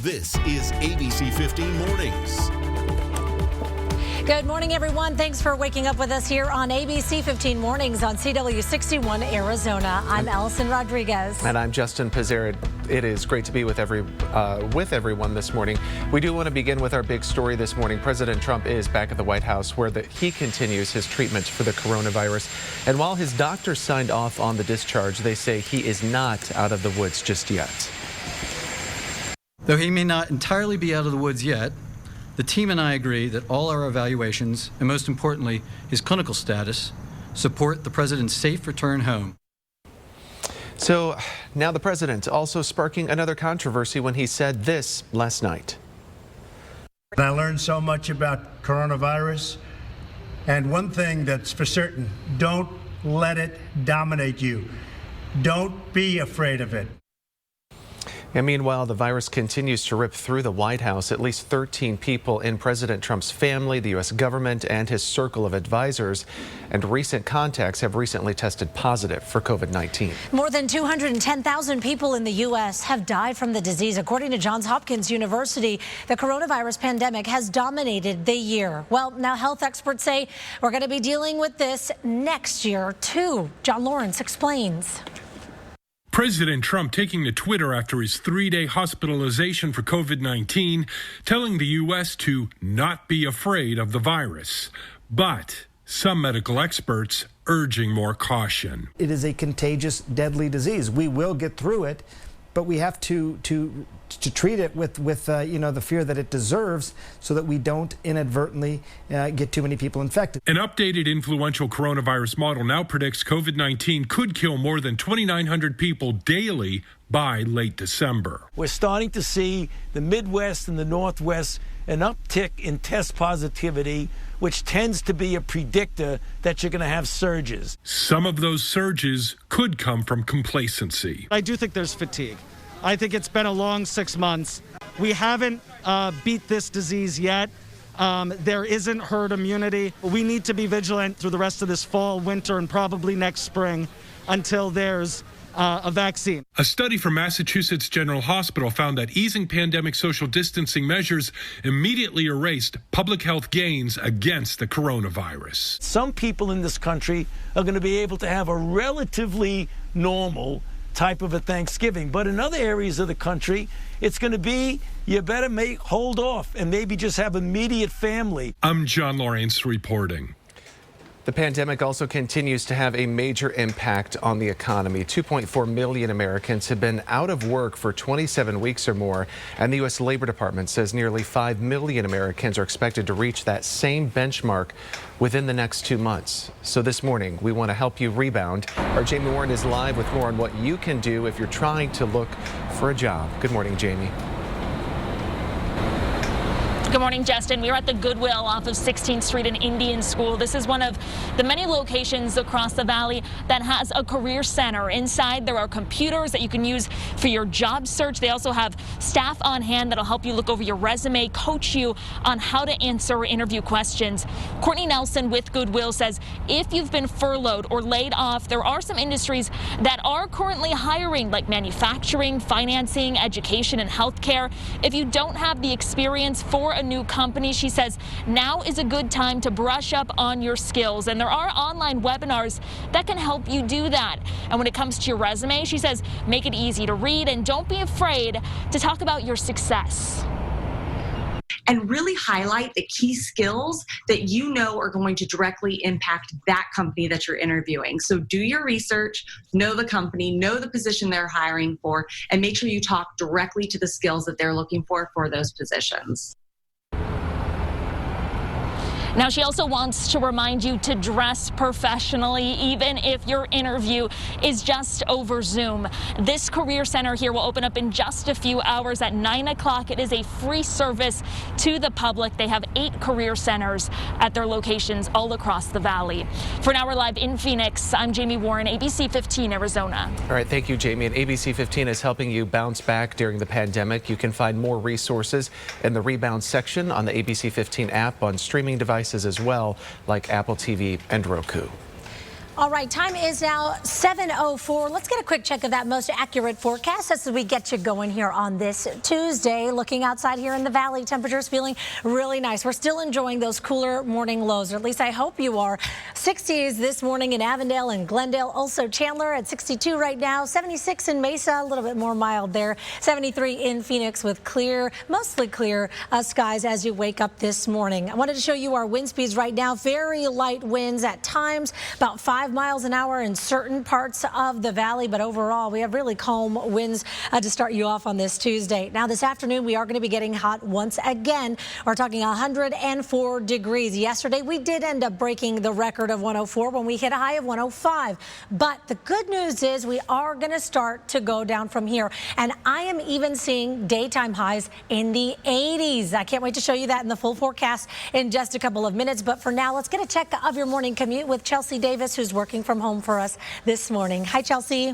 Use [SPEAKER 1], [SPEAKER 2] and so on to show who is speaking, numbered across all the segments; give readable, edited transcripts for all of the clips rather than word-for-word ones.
[SPEAKER 1] This is ABC 15 Mornings.
[SPEAKER 2] Good morning, everyone. Thanks for waking up with us here on ABC 15 Mornings on CW61 Arizona. I'm Allison Rodriguez.
[SPEAKER 3] And I'm Justin Pizarro. It is great to be with everyone this morning. We do want to begin with our big story this morning. President Trump is back at the White House where he continues his treatment for the coronavirus. And while his doctor signed off on the discharge, they say he is not out of the woods just yet.
[SPEAKER 4] Though he may not entirely be out of the woods yet, the team and I agree that all our evaluations, and most importantly, his clinical status, support the president's safe return home.
[SPEAKER 3] So now the president also sparking another controversy when he said this last night.
[SPEAKER 5] I learned so much about coronavirus, and one thing that's for certain, don't let it dominate you. Don't be afraid of it.
[SPEAKER 3] And meanwhile, the virus continues to rip through the White House. At least 13 people in President Trump's family, the U.S. government, and his circle of advisors and recent contacts have recently tested positive for COVID-19.
[SPEAKER 2] More than 210,000 people in the U.S. have died from the disease. According to Johns Hopkins University, the coronavirus pandemic has dominated the year. Well, now health experts say we're going to be dealing with this next year, too. John Lawrence explains.
[SPEAKER 6] President Trump taking to Twitter after his 3-day hospitalization for COVID-19, telling the U.S. to not be afraid of the virus. But some medical experts urging more caution.
[SPEAKER 7] It is a contagious, deadly disease. We will get through it, but we have to treat it with the fear that it deserves so that we don't inadvertently get too many people infected.
[SPEAKER 6] An updated influential coronavirus model now predicts COVID-19 could kill more than 2,900 people daily by late December.
[SPEAKER 8] We're starting to see the Midwest and the Northwest an uptick in test positivity, which tends to be a predictor that you're going to have surges.
[SPEAKER 6] Some of those surges could come from complacency.
[SPEAKER 9] I do think there's fatigue. I think it's been a long 6 months. We haven't beat this disease yet. There isn't herd immunity. We need to be vigilant through the rest of this fall, winter, and probably next spring until there's a vaccine.
[SPEAKER 6] A study from Massachusetts General Hospital found that easing pandemic social distancing measures immediately erased public health gains against the coronavirus.
[SPEAKER 8] Some people in this country are going to be able to have a relatively normal type of a Thanksgiving. But in other areas of the country, it's going to be, you better hold off and maybe just have immediate family.
[SPEAKER 6] I'm John Lawrence reporting.
[SPEAKER 3] The pandemic also continues to have a major impact on the economy. 2.4 million Americans have been out of work for 27 weeks or more, and the U.S. Labor Department says nearly 5 million Americans are expected to reach that same benchmark within the next 2 months. So this morning, we want to help you rebound. Our Jamie Warren is live with more on what you can do if you're trying to look for a job. Good morning, Jamie.
[SPEAKER 10] Good morning, Justin. We are at the Goodwill off of 16th Street in Indian School. This is one of the many locations across the valley that has a career center. Inside, there are computers that you can use for your job search. They also have staff on hand that'll help you look over your resume, coach you on how to answer interview questions. Courtney Nelson with Goodwill says if you've been furloughed or laid off, there are some industries that are currently hiring, like manufacturing, financing, education, and healthcare. If you don't have the experience for a new company, she says now is a good time to brush up on your skills, and there are online webinars that can help you do that. And when it comes to your resume, she says make it easy to read and don't be afraid to talk about your success.
[SPEAKER 11] And really highlight the key skills that you know are going to directly impact that company that you're interviewing. So do your research, know the company, know the position they're hiring for, and make sure you talk directly to the skills that they're looking for those positions.
[SPEAKER 10] Now, she also wants to remind you to dress professionally, even if your interview is just over Zoom. This career center here will open up in just a few hours at 9 o'clock. It is a free service to the public. They have 8 career centers at their locations all across the valley. For now, we're live in Phoenix. I'm Jamie Warren, ABC 15, Arizona.
[SPEAKER 3] All right, thank you, Jamie. And ABC 15 is helping you bounce back during the pandemic. You can find more resources in the Rebound section on the ABC 15 app on streaming devices as well, like Apple TV and Roku.
[SPEAKER 2] All right, time is now 7:04. Let's get a quick check of that most accurate forecast as we get you going here on this Tuesday. Looking outside here in the valley, temperatures feeling really nice. We're still enjoying those cooler morning lows, or at least I hope you are. 60s this morning in Avondale and Glendale. Also Chandler at 62 right now. 76 in Mesa, a little bit more mild there. 73 in Phoenix with clear, mostly clear skies as you wake up this morning. I wanted to show you our wind speeds right now. Very light winds at times, about 5 miles an hour in certain parts of the valley, but overall we have really calm winds to start you off on this Tuesday. Now this afternoon we are going to be getting hot once again. We're talking 104 degrees. Yesterday we did end up breaking the record of 104 when we hit a high of 105. But the good news is we are going to start to go down from here. And I am even seeing daytime highs in the 80s. I can't wait to show you that in the full forecast in just a couple of minutes. But for now, let's get a check of your morning commute with Chelsea Davis, who's working from home for us this morning. Hi, Chelsea.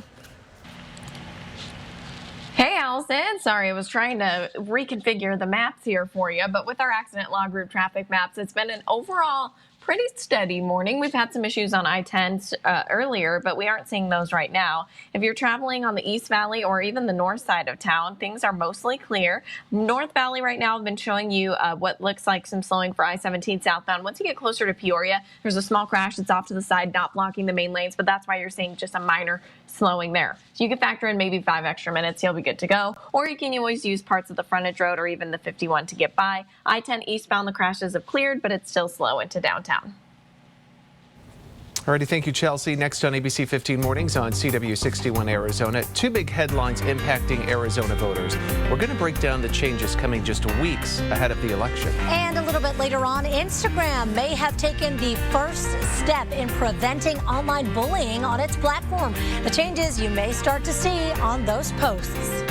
[SPEAKER 12] Hey, Allison. Sorry, I was trying to reconfigure the maps here for you, but with our accident log route traffic maps, it's been an overall pretty steady morning. We've had some issues on I-10 earlier, but we aren't seeing those right now. If you're traveling on the East Valley or even the north side of town, things are mostly clear. North Valley right now, I've been showing you what looks like some slowing for I-17 southbound. Once you get closer to Peoria, there's a small crash that's off to the side, not blocking the main lanes, but that's why you're seeing just a minor slowing there. So you can factor in maybe 5 extra minutes, you'll be good to go. Or you can always use parts of the frontage road or even the 51 to get by. I-10 eastbound, the crashes have cleared, but it's still slow into downtown.
[SPEAKER 3] Alrighty, thank you, Chelsea. Next on ABC 15 Mornings on CW61 Arizona, 2 big headlines impacting Arizona voters. We're going to break down the changes coming just weeks ahead of the election.
[SPEAKER 2] And a little bit later on, Instagram may have taken the first step in preventing online bullying on its platform. The changes you may start to see on those posts.